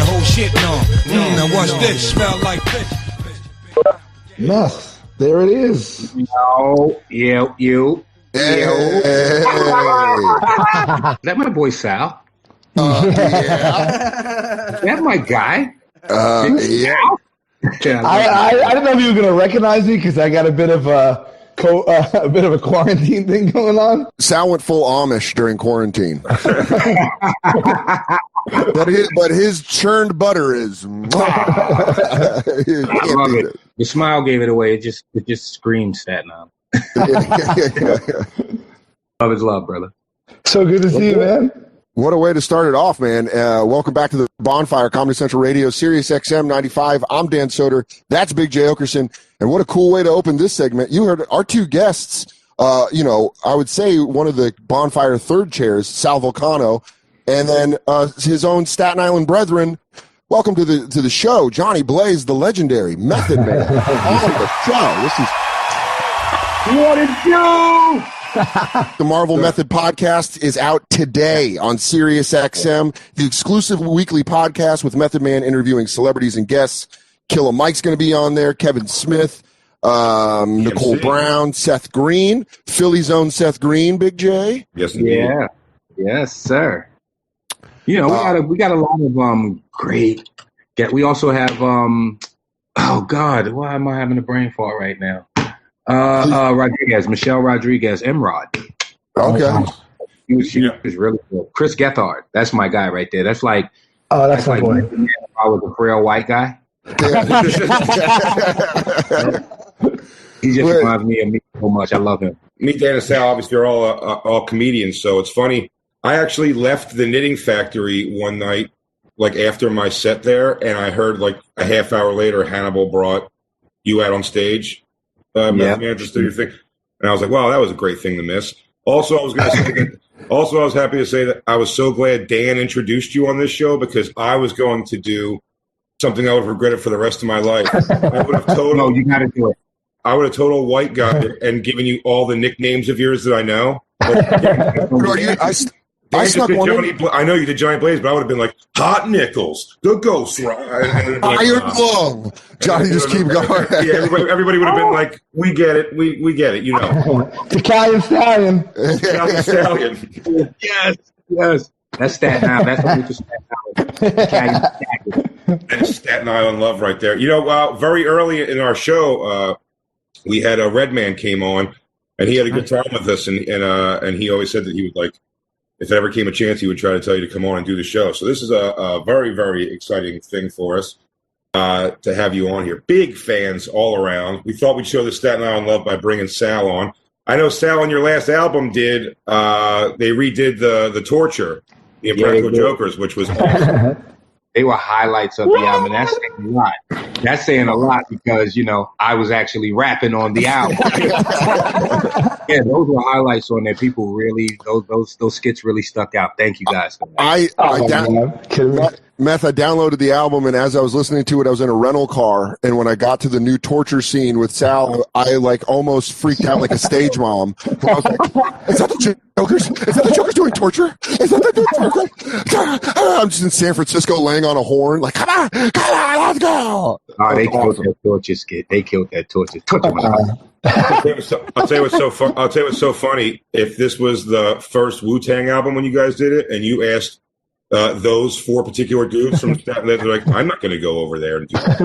whole shit numb. Now what's this? Smell like fish. Meth. There it is. No, you. Hey. Is that my boy Sal? Yeah. Is that my guy? Yeah. I didn't know if you were going to recognize me because I got a bit of a quarantine thing going on. Sal went full Amish during quarantine. but his churned butter is. I love it. The smile gave it away. It just screams Staten Island. Love is love, brother. So good to see you, man. What a way to start it off, man. Welcome back to the Bonfire, Comedy Central Radio, Sirius XM 95. I'm Dan Soder. That's Big J. Okerson. And what a cool way to open this segment. You heard our two guests, I would say one of the Bonfire third chairs, Sal Vulcano, and then his own Staten Island brethren. Welcome to the show, Johnny Blaze, the legendary Method Man, on the show. This is What it do? the Marvel Method podcast is out today on Sirius XM, the exclusive weekly podcast with Method Man interviewing celebrities and guests. Killer Mike's going to be on there, Kevin Smith, Nicole Brown, Seth Green, Philly's own Seth Green, Big J. Yes, indeed. Yeah. Yes, sir. You know, we got a lot of great. We also have oh God, why am I having a brain fart right now? Michelle Rodriguez, Emrod. Okay. She was really good. Chris Gethard, that's my guy right there. That's like, that's my boy. I was a frail white guy. He just reminds me of me so much. I love him. Me, Dan, and Sal, obviously, are all comedians, so it's funny. I actually left the Knitting Factory one night, like after my set there, and I heard like a half hour later Hannibal brought you out on stage. Just did your thing, and I was like, "Wow, that was a great thing to miss." Also, I was going to say, I was happy to say that I was so glad Dan introduced you on this show because I was going to do something I would have regretted for the rest of my life. I would have told you got to do it. I would have told a white guy and given you all the nicknames of yours that I know. I snuck one in. I know you did Johnny Blaze, but I would have been like Hot Nickels, the Ghost Rider, Iron Lung. Johnny, just keep going. Yeah, everybody would have been like, "We get it, we get it," you know. Italian Stallion. Italian Stallion. Yes. That's Staten Island. That's what we just Staten Island. That's Staten Island love right there. You know, very early in our show, we had a Redman came on, and he had a good time with us, and he always said that he would like. If it ever came a chance, he would try to tell you to come on and do the show. So this is a very, very exciting thing for us to have you on here. Big fans all around. We thought we'd show the Staten Island love by bringing Sal on. I know Sal on your last album they redid the Torture, the Impractical Jokers, which was awesome. They were highlights of the album. That's saying a lot. That's saying a lot because, I was actually rapping on the album. Yeah, those were highlights on there. People really, those skits really stuck out. Thank you guys for that. Meth, I downloaded the album, and as I was listening to it, I was in a rental car, and when I got to the new Torture scene with Sal, I almost freaked out like a stage mom. I was like, is that the Jokers? Is that the Jokers doing Torture? Is that the Jokers? I'm just in San Francisco laying on a horn, like, come on, let's go. Oh, they killed that Torture skit. They killed that Torture. I'll tell you what's so funny. If this was the first Wu-Tang album when you guys did it, and you asked those four particular dudes from Staten Island, they're like, I'm not going to go over there and do that.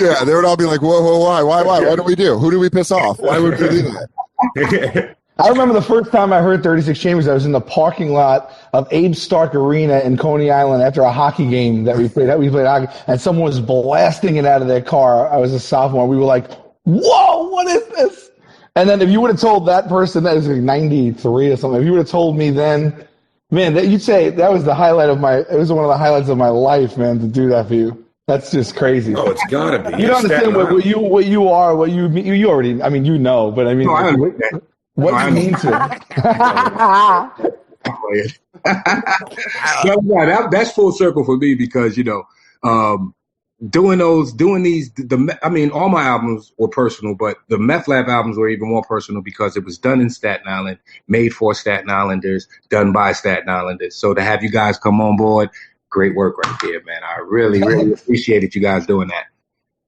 Yeah, they would all be like, whoa, why? What do we do? Who do we piss off? Why would we do that? I remember the first time I heard 36 Chambers, I was in the parking lot of Abe Stark Arena in Coney Island after a hockey game that we played hockey, and someone was blasting it out of their car. I was a sophomore. We were like, whoa, what is this? And then if you would have told that person, that was like 93 or something, if you would have told me then, man, you'd say that was the highlight of it was one of the highlights of my life, man, to do that for you. That's just crazy. Oh, it's gotta be. You don't understand what you are, what you already, I mean, but I mean, what you mean to. That's full circle for me because, doing these. I mean, all my albums were personal, but the Meth Lab albums were even more personal because it was done in Staten Island, made for Staten Islanders, done by Staten Islanders. So to have you guys come on board, great work right there, man. I really, really appreciated you guys doing that.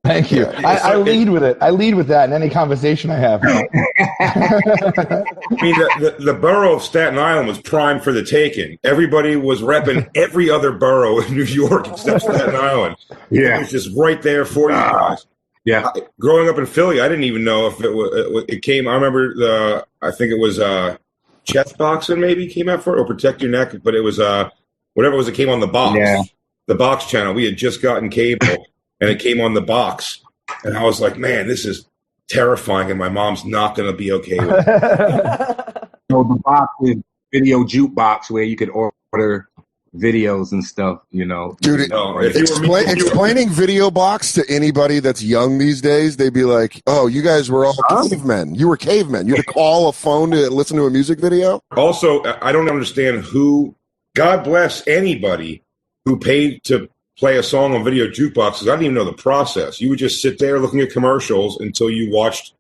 Thank you. I lead with it. I lead with that in any conversation I have. I mean, the borough of Staten Island was primed for the taking. Everybody was repping every other borough in New York except Staten Island. Yeah. It was just right there for you guys. Yeah. Growing up in Philly, I didn't even know if it came. I remember I think it was chest boxing maybe came out for it, or protect your neck, but it was whatever it was. It came on the box, the box channel. We had just gotten cable. And it came on the box. And I was like, man, this is terrifying. And my mom's not going to be okay with it. So the box is video jukebox where you could order videos and stuff, you know. Dude, explaining video box to anybody that's young these days, they'd be like, oh, you guys were all cavemen. You were cavemen. You had to call a phone to listen to a music video? Also, I don't understand God bless anybody who paid to play a song on video jukeboxes. I didn't even know the process. You would just sit there looking at commercials until you watched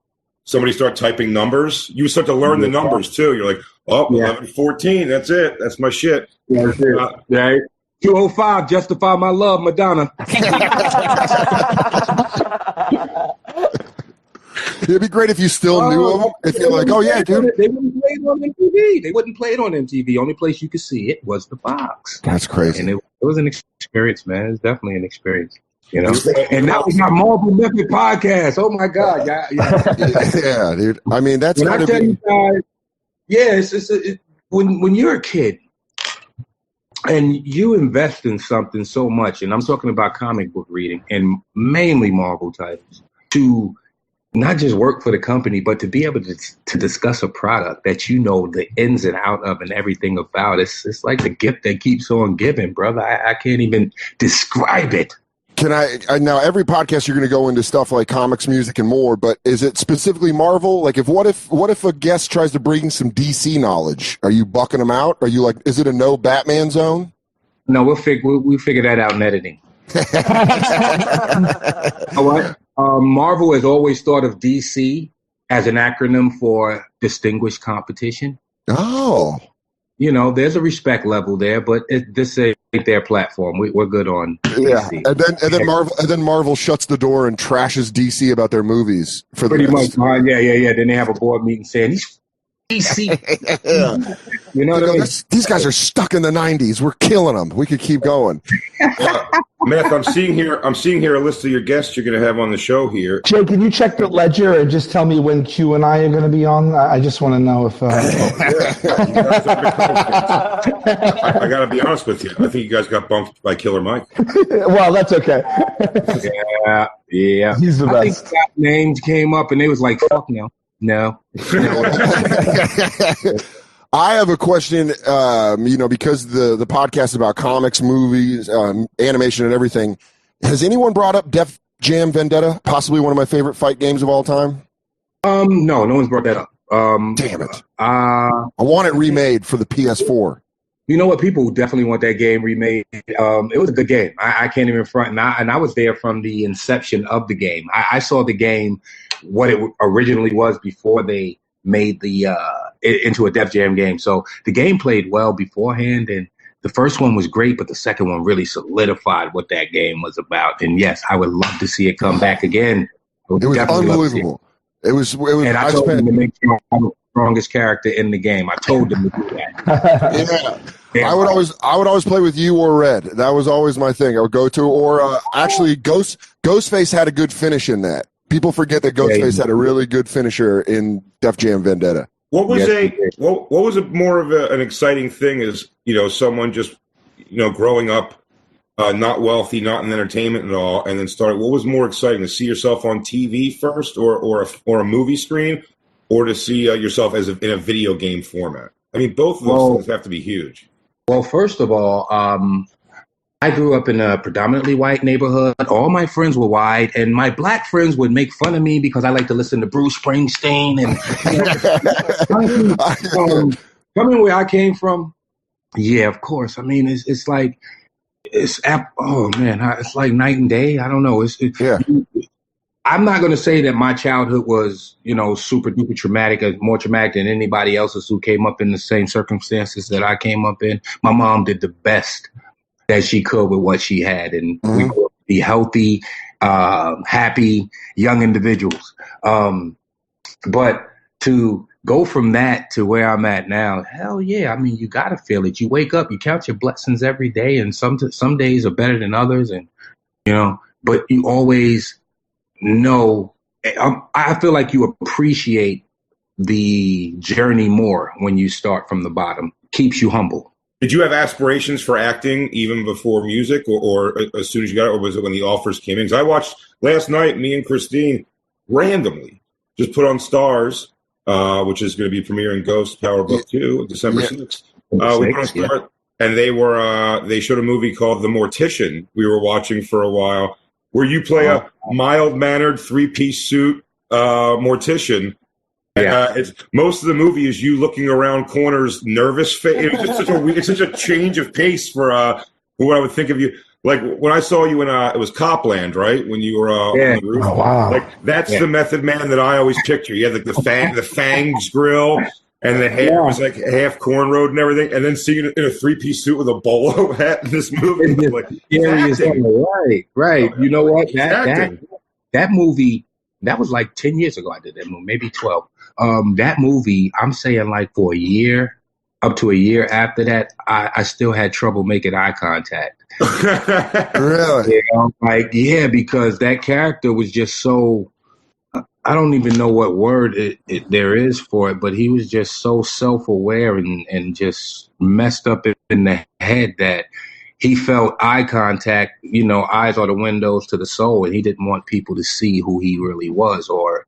somebody start typing numbers. You would start to learn the numbers too. You're like, 11:14. That's it. That's my shit. Yeah, that's it. Right. 205. Justify My Love, Madonna. It'd be great if you still knew them. If you're like, oh yeah, dude. They wouldn't play it on MTV. They wouldn't play it on MTV. Only place you could see it was the box. That's crazy. And it was an experience, man. It was definitely an experience. You know, and now we got Marvel Method podcast. Oh my God, yeah, dude. I mean, that's when I tell you guys, when you're a kid and you invest in something so much, and I'm talking about comic book reading and mainly Marvel titles, to not just work for the company, but to be able to discuss a product that you know the ins and out of and everything about. It's like the gift that keeps on giving, brother. I can't even describe it. Can I now every podcast you're going to go into stuff like comics, music, and more, but is it specifically Marvel? Like what if a guest tries to bring some DC knowledge? Are you bucking them out? Are you like, is it a no Batman zone? No, we'll figure that out in editing. You know what? Marvel has always thought of DC as an acronym for Distinguished Competition. Oh. You know, there's a respect level there, but this ain't their platform. We're good on DC. And then Marvel shuts the door and trashes DC about their movies for pretty much. Yeah. Then they have a board meeting saying DC. You know what I mean? These guys are stuck in the 90s. We're killing them. We could keep going. Meth, I'm seeing here a list of your guests you're going to have on the show here. Jay, can you check the ledger and just tell me when Q and I are going to be on? I just want to know if. I got to be honest with you. I think you guys got bumped by Killer Mike. Well, that's okay. Yeah. He's the best. I think that names came up and they was like, fuck no. I have a question, because the podcast is about comics, movies, animation, and everything. Has anyone brought up Def Jam Vendetta, possibly one of my favorite fight games of all time? No one's brought that up. Damn it. I want it remade for the PS4. You know what? People definitely want that game remade. It was a good game. I can't even front. And I was there from the inception of the game. I saw the game, what it originally was before they made it into a Def Jam game. So the game played well beforehand, and the first one was great, but the second one really solidified what that game was about. And yes, I would love to see it come back again. It was unbelievable. It was. And I told them to make sure I'm the strongest character in the game. I told them to do that. Yeah. I would always play with you or Red. That was always my thing. I would go to, or actually Ghostface had a good finish in that. People forget that Ghostface had a really good finisher in Def Jam Vendetta. What was what was more of an exciting thing is, someone just, growing up, not wealthy, not in entertainment at all, and then started. What was more exciting, to see yourself on TV first, or a movie screen, or to see yourself in a video game format? I mean, both of those things have to be huge. Well, first of all, I grew up in a predominantly white neighborhood. All my friends were white, and my black friends would make fun of me because I like to listen to Bruce Springsteen. And coming where I came from, yeah, of course. I mean, it's like Oh man, it's like night and day. I don't know. Yeah. I'm not going to say that my childhood was, super duper traumatic, more traumatic than anybody else's who came up in the same circumstances that I came up in. My mom did the best that she could with what she had, and we grew up to be healthy, happy, young individuals. But to go from that to where I'm at now, hell yeah. I mean, you got to feel it. You wake up, you count your blessings every day, and some days are better than others, and but you always know. I feel like you appreciate the journey more when you start from the bottom. Keeps you humble. Did you have aspirations for acting even before music, or as soon as you got it, or was it when the offers came in? Because I watched last night, me and Christine randomly just put on Stars, which is going to be premiering Ghost Power Book 2 December 6th. We put on Stars, and they showed a movie called The Mortician we were watching for a while, where you play a mild-mannered 3-piece suit mortician. It's most of the movie is you looking around corners, nervous. It's such a change of pace for what I would think of you. Like when I saw you in it was Copland, right? When you were on the roof. Oh, wow. Like that's the Method Man that I always picture. You had like the fangs grill, and the hair was like half cornroad and everything. And then seeing it in a 3-piece suit with a bolo hat in this movie, right. You know what? That movie, that was like 10 years ago. I did that movie, maybe 12. That movie, I'm saying like for a year, up to a year after that, I still had trouble making eye contact. Really? Because that character was just so, I don't even know what word there is for it, but he was just so self-aware and just messed up in the head that he felt eye contact, eyes are the windows to the soul, and he didn't want people to see who he really was, or,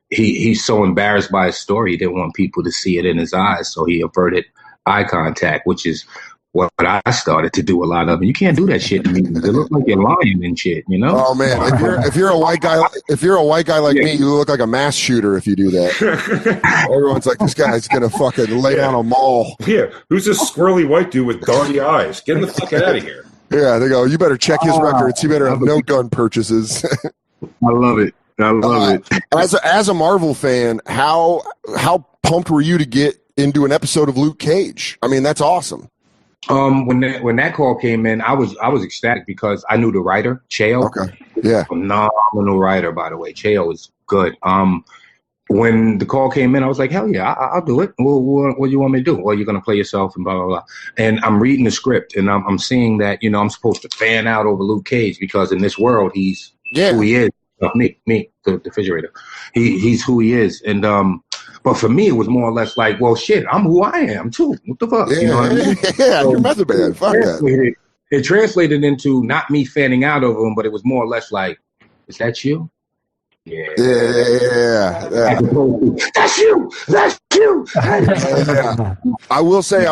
he's so embarrassed by his story, he didn't want people to see it in his eyes, so he averted eye contact, which is what I started to do a lot of. And you can't do that shit in meetings. It looks like you're lying and shit, Oh man, if you're a white guy like me, you look like a mass shooter if you do that. Everyone's like, this guy's gonna fucking lay down a mall. Yeah, who's this squirrely white dude with darty eyes? Get him the fuck out of here. Yeah, they go, you better check his records. He better have no gun purchases. I love it. As a Marvel fan, how pumped were you to get into an episode of Luke Cage? I mean, that's awesome. When that call came in, I was ecstatic because I knew the writer, Cheo. Okay. Yeah. Phenomenal writer, by the way. Cheo is good. When the call came in, I was like, hell yeah, I'll do it. What do you want me to do? Well, you're going to play yourself and blah, blah, blah. And I'm reading the script and I'm seeing that, I'm supposed to fan out over Luke Cage because in this world, he's who he is. Me, the refrigerator. He's who he is. And, but for me, it was more or less like, well, shit, I'm who I am too. What the fuck? Yeah, you know what I mean? Yeah, so, you're Method Man. Fuck that. It translated into not me fanning out over him, but it was more or less like, is that you? Yeah. That's you. Yeah. I will say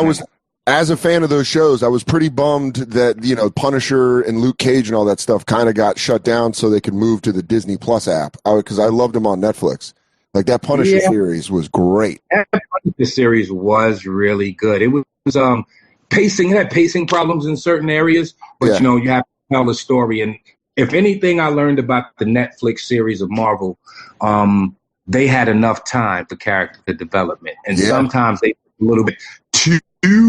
as a fan of those shows, I was pretty bummed that, Punisher and Luke Cage and all that stuff kind of got shut down so they could move to the Disney Plus app because I loved them on Netflix. Like that Punisher series was great. That Punisher series was really good. It was pacing. It had pacing problems in certain areas, but you have to tell the story. And if anything I learned about the Netflix series of Marvel, they had enough time for character development. And sometimes they a little bit too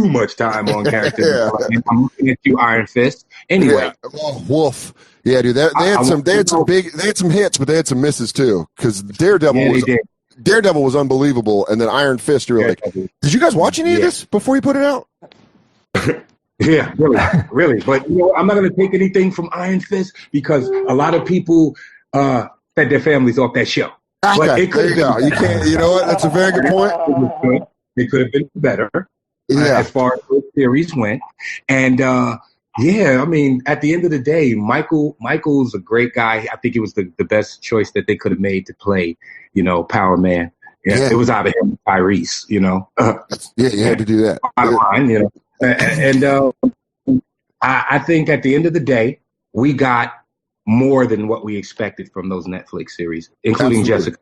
much time on character development. I'm looking at you, Iron Fist. Anyway. Yeah. Oh, woof. Yeah, dude. They had some hits, but they had some misses too. Because Daredevil was unbelievable, and then Iron Fist, you were like, did you guys watch any of this before you put it out? Yeah, really. But I'm not going to take anything from Iron Fist because a lot of people fed their families off that show. Okay, but it there you go. You can't. You know what? That's a very good point. It could have been better as far as the series went, and I mean, at the end of the day, Michael's a great guy. I think it was the best choice that they could have made to play, Power Man. Yeah. It was either him or Tyrese, you had to do that. And I think at the end of the day, we got more than what we expected from those Netflix series, including Jessica.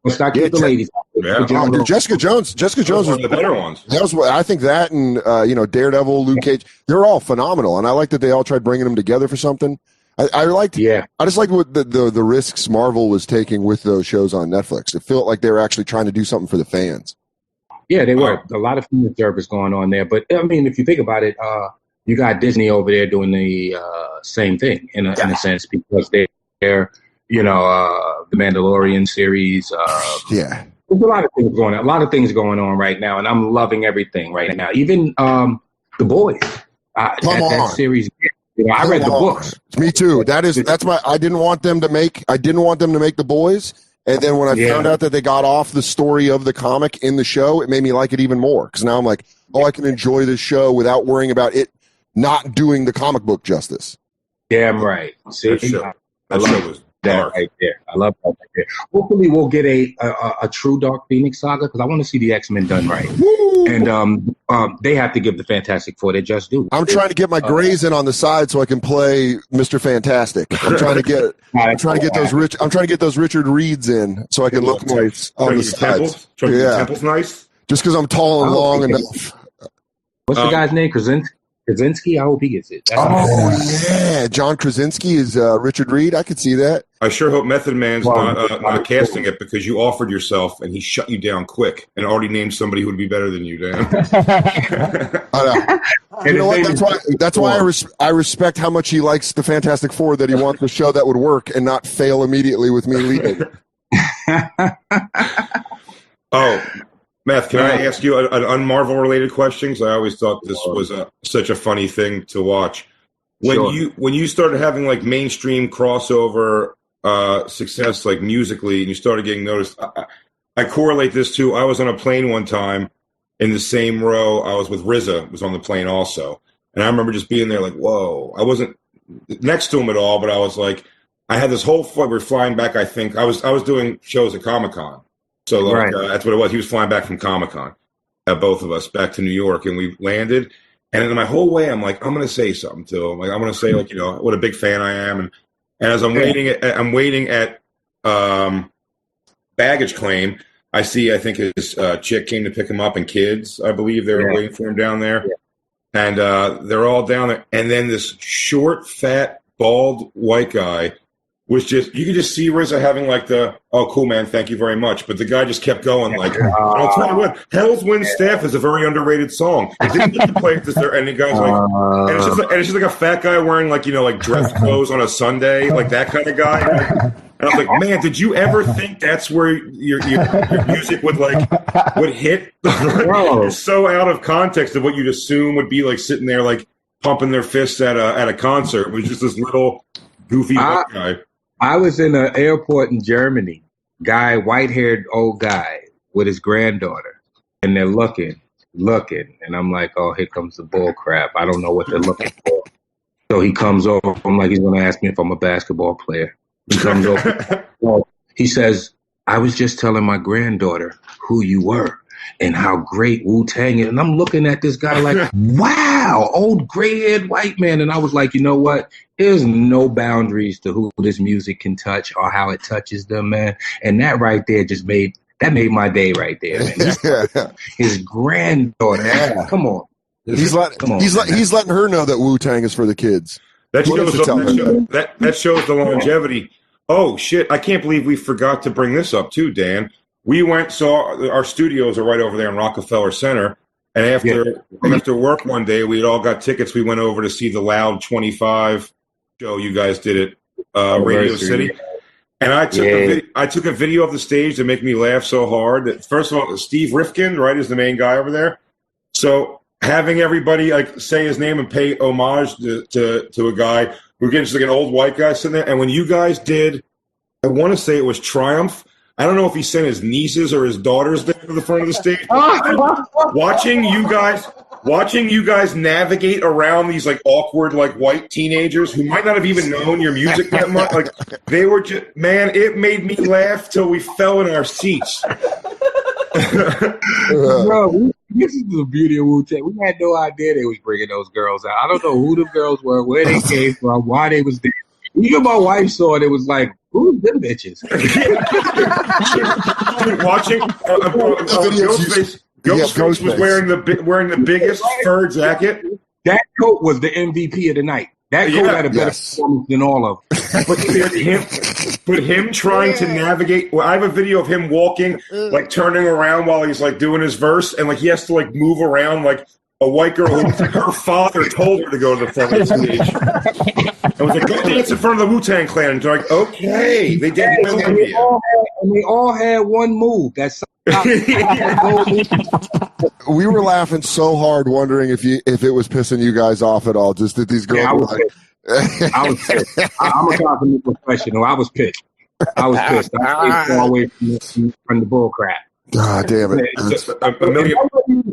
Let's not keep the ladies. Yeah. Dude, Jessica Jones. Jessica Jones one of the better ones. That was what I think. That and Daredevil, Luke Cage. They're all phenomenal, and I like that they all tried bringing them together for something. I liked. Yeah. I just liked what the risks Marvel was taking with those shows on Netflix. It felt like they were actually trying to do something for the fans. Yeah, they were. A lot of fan service going on there. But I mean, if you think about it, you got Disney over there doing the same thing in a sense, because they're the Mandalorian series. Yeah. There's a lot of things going on. A lot of things going on right now, and I'm loving everything right now. Even The Boys. That series. I read the books. Me too. That's my. I didn't want them to make The Boys, and then when I found out that they got off the story of the comic in the show, it made me like it even more. Because now I'm like, I can enjoy this show without worrying about it not doing the comic book justice. Damn right. See, That show was dark. Right there. I love that right there. Hopefully, we'll get a true Dark Phoenix saga, because I want to see the X-Men done right. And they have to give the Fantastic Four their just due. I'm trying to get my grays in on the side so I can play Mr. Fantastic. I'm trying to get those Richard Reeds in so I can look nice on the sides. Temple's nice. Just because I'm tall and long enough. What's the guy's name? Krasinski? I hope he gets it. John Krasinski is Richard Reed. I could see that. I sure hope Method Man's not casting it, because you offered yourself and he shut you down quick and already named somebody who would be better than you, Dan. I know. You know what? That's why I respect how much he likes the Fantastic Four, that he wants a show that would work and not fail immediately with me leading. Meth, can I ask you an un-Marvel related question? Because I always thought this was such a funny thing to watch. When you started having like mainstream crossover success, like musically, and you started getting noticed, I correlate this to, I was on a plane one time in the same row. I was with RZA, was on the plane also. And I remember just being there like, whoa. I wasn't next to him at all, but I was like, I had this whole flight. We were flying back, I think. I was doing shows at Comic-Con. So like, that's what it was. He was flying back from Comic-Con, both of us, back to New York. And we landed. And in my whole way, I'm like, I'm going to say something to him. Like, I'm going to say, like, what a big fan I am. And as I'm waiting at baggage claim, I think his chick came to pick him up, and kids, I believe, they were waiting for him down there. Yeah. And they're all down there. And then this short, fat, bald white guy was just, you could just see RZA having like oh, cool, man, thank you very much. But the guy just kept going like, I'll tell you what, Hell's Wind Staff is a very underrated song. It didn't get to play it this there. And the guy's like, and it's just like a fat guy wearing like, like dress clothes on a Sunday, like that kind of guy. And I was like, man, did you ever think that's where your music would hit? It's so out of context of what you'd assume would be like sitting there like pumping their fists at a concert. It was just this little goofy white guy. I was in an airport in Germany, white-haired old guy with his granddaughter, and they're looking, and I'm like, oh, here comes the bull crap. I don't know what they're looking for. So he comes over. I'm like, he's going to ask me if I'm a basketball player. He comes over. He says, I was just telling my granddaughter who you were and how great Wu-Tang is. And I'm looking at this guy like, wow, old gray-haired white man. And I was like, you know what? There's no boundaries to who this music can touch or how it touches them, man. And that right there made my day right there, man. His granddaughter. Come on. He's letting her know that Wu-Tang is for the kids. That shows the longevity. Oh, shit. I can't believe we forgot to bring this up, too, Dan. We saw our studios are right over there in Rockefeller Center. And after work one day, we had all got tickets. We went over to see the Loud 25 show you guys did at Radio City. And I took a video of the stage to make me laugh so hard that, first of all, Steve Rifkin, right, is the main guy over there. So having everybody like say his name and pay homage to a guy, we're getting just like an old white guy sitting there. And when you guys did, I want to say it was Triumph. I don't know if he sent his nieces or his daughters there to the front of the stage. Watching you guys navigate around these like awkward like white teenagers who might not have even known your music that much. Like they were just, man, it made me laugh till we fell in our seats. Bro, this is the beauty of Wu-Tang. We had no idea they was bringing those girls out. I don't know who the girls were, where they came from, why they was there. Even my wife saw it. It was like, Who's them bitches? Watching Ghostface was wearing the biggest fur jacket. That coat was the MVP of the night. That coat had a better performance than all of them. But him trying to navigate. Well, I have a video of him walking, like turning around while he's like doing his verse, and like he has to like move around like a white girl who looks like her father told her to go to the front of the stage. I was like, go dance in front of the Wu-Tang Clan. And they're like, okay, they did. And they all had one move. That's We were laughing so hard, wondering if it was pissing you guys off at all. Just that these girls were like, I was pissed. I'm a compliment professional. I was pissed. I was far away from the bull crap. God damn it.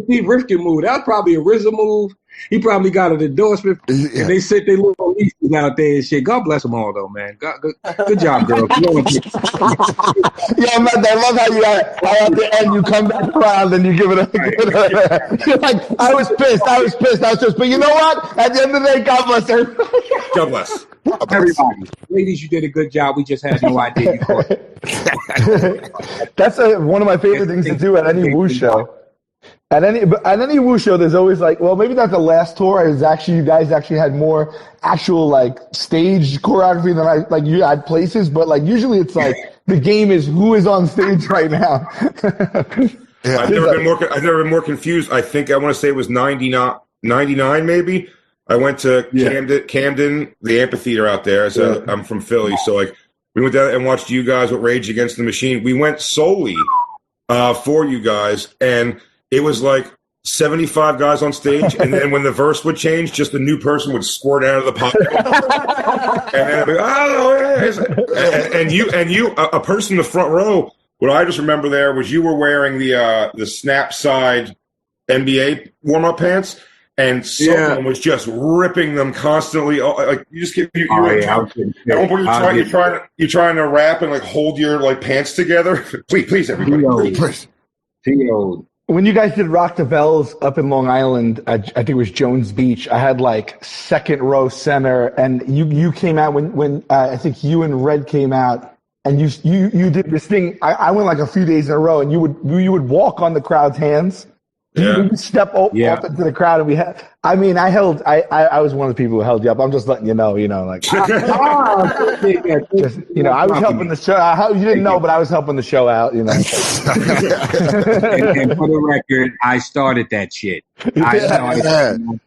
Steve Rifkin move. That was probably a RZA move. He probably got an endorsement. Yeah. And they said they little leases out there and shit. God bless them all, though, man. Good job, girl. Yeah, man, I love how you at the end you come back around and you give it a you're like, I was pissed. But you know what? At the end of the day, God bless her. God bless. Everybody. Ladies, you did a good job. We just had no idea you caught it. That's one of my favorite things to do at any Woo show. At any Woo show, there's always like, well, maybe not the last tour. Is actually you guys actually had more actual like stage choreography than you had places, but like usually it's like the game is who is on stage right now. Yeah. I've never been more confused. I think I want to say it was 99 maybe. I went to Camden, the amphitheater out there. So I'm from Philly, so like we went down and watched you guys with Rage Against the Machine. We went solely for you guys, and it was like 75 guys on stage, and then when the verse would change, just a new person would squirt out of the pocket. And then I'd be, and you, a person in the front row. What I just remember there was you were wearing the snap side NBA warm-up pants, and someone was just ripping them constantly. Like you just you're trying to rap and like hold your like pants together. Please, everybody, please. When you guys did Rock the Bells up in Long Island, I think it was Jones Beach, I had like second row center, and you came out when I think you and Red came out, and you did this thing. I went like a few days in a row, and you would walk on the crowd's hands. You would step up into the crowd, and I was one of the people who held you up. I'm just letting you know, like. I was helping the show. You didn't know, but I was helping the show out, and for the record, I started that shit. I started that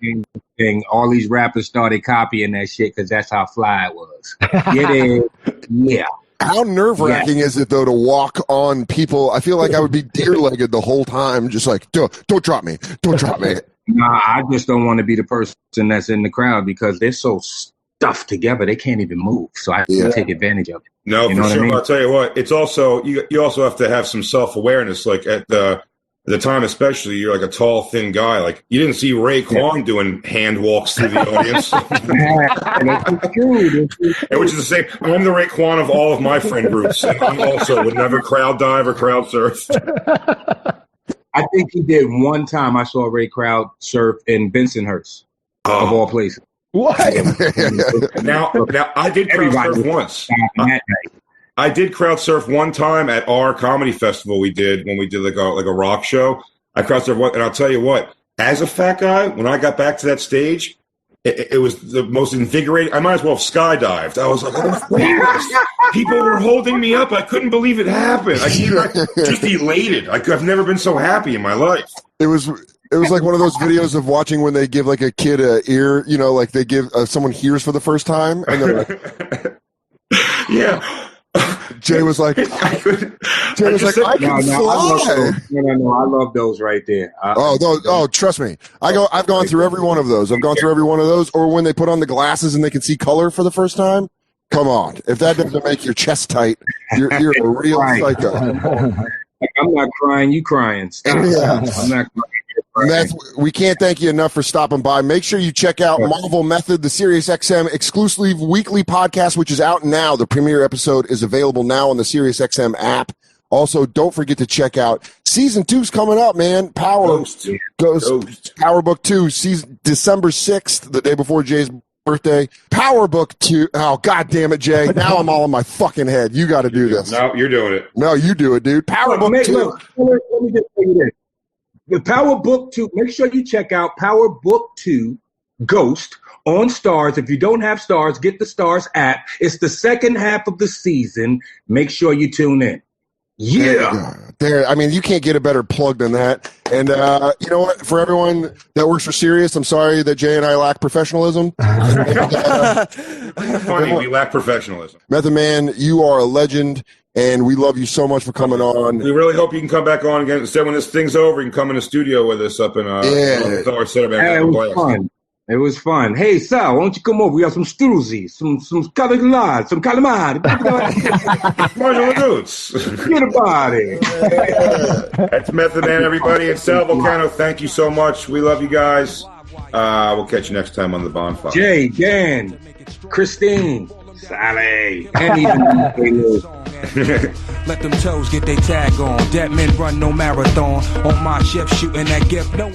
thing. All these rappers started copying that shit because that's how fly it was. Get it? Yeah. How nerve-wracking is it, though, to walk on people? I feel like I would be deer-legged the whole time, just like, don't drop me. Don't drop me. Nah, I just don't want to be the person that's in the crowd because they're so stuffed together, they can't even move. So I take advantage of it. No, for sure. I mean? I'll tell you what, it's also, you also have to have some self-awareness. Like at the time, especially, you're like a tall, thin guy. Like you didn't see Raekwon doing hand walks through the audience, which is the same. I'm the Raekwon of all of my friend groups, and I also would never crowd dive or crowd surf. I think he did one time. I saw Ray crowd surf in Bensonhurst, of all places. What? Now I did crowd surf once. I did crowd surf one time at our comedy festival we did when we did like a rock show. I crowd surfed one, and I'll tell you what, as a fat guy, when I got back to that stage, it was the most invigorating. I might as well have skydived. I was like, people were holding me up. I couldn't believe it happened. I just elated. I've never been so happy in my life. It was like one of those videos of watching when they give like a kid an ear, like they give someone hears for the first time, and they're like, yeah. Jay was like, I can fly. I love those right there. Trust me. I've gone through every one of those. Or when they put on the glasses and they can see color for the first time. Come on. If that doesn't make your chest tight, you're a real psycho. I'm not crying, you crying. Stop. Yeah. I'm not crying. We can't thank you enough for stopping by. Make sure you check out Marvel Method, the SiriusXM exclusive weekly podcast, which is out now. The premiere episode is available now on the SiriusXM app. Also, don't forget to check out Season 2's coming up, man. Power Book 2, December 6th, the day before Jay's birthday. Power Book 2. Oh, God damn it, Jay. Now I'm all in my fucking head. You got to do this. No, you're doing it. No, you do it, dude. Power Book 2. Look, let me just tell you this. The Power Book 2, make sure you check out Power Book 2 Ghost on Stars. If you don't have Stars, get the Stars app. It's the second half of the season. Make sure you tune in. Yeah. There, I mean, you can't get a better plug than that. And you know what? For everyone that works for Sirius, I'm sorry that Jay and I lack professionalism. Funny, we lack professionalism. Method Man, you are a legend, and we love you so much for coming on. We really hope you can come back on again. Instead, when this thing's over, you can come in the studio with us up in our setup. It was fun. It was fun. Hey, Sal, why don't you come over? We got some struzzi, some calamari, some calamari. Get a body. That's Method Man, everybody. And Sal Vulcano, thank you so much. We love you guys. We'll catch you next time on the Bonfire. Jay, Dan, Christine, Sally, and even Let them toes get their tag on. Dead men run no marathon. On my ship shooting that gift. No.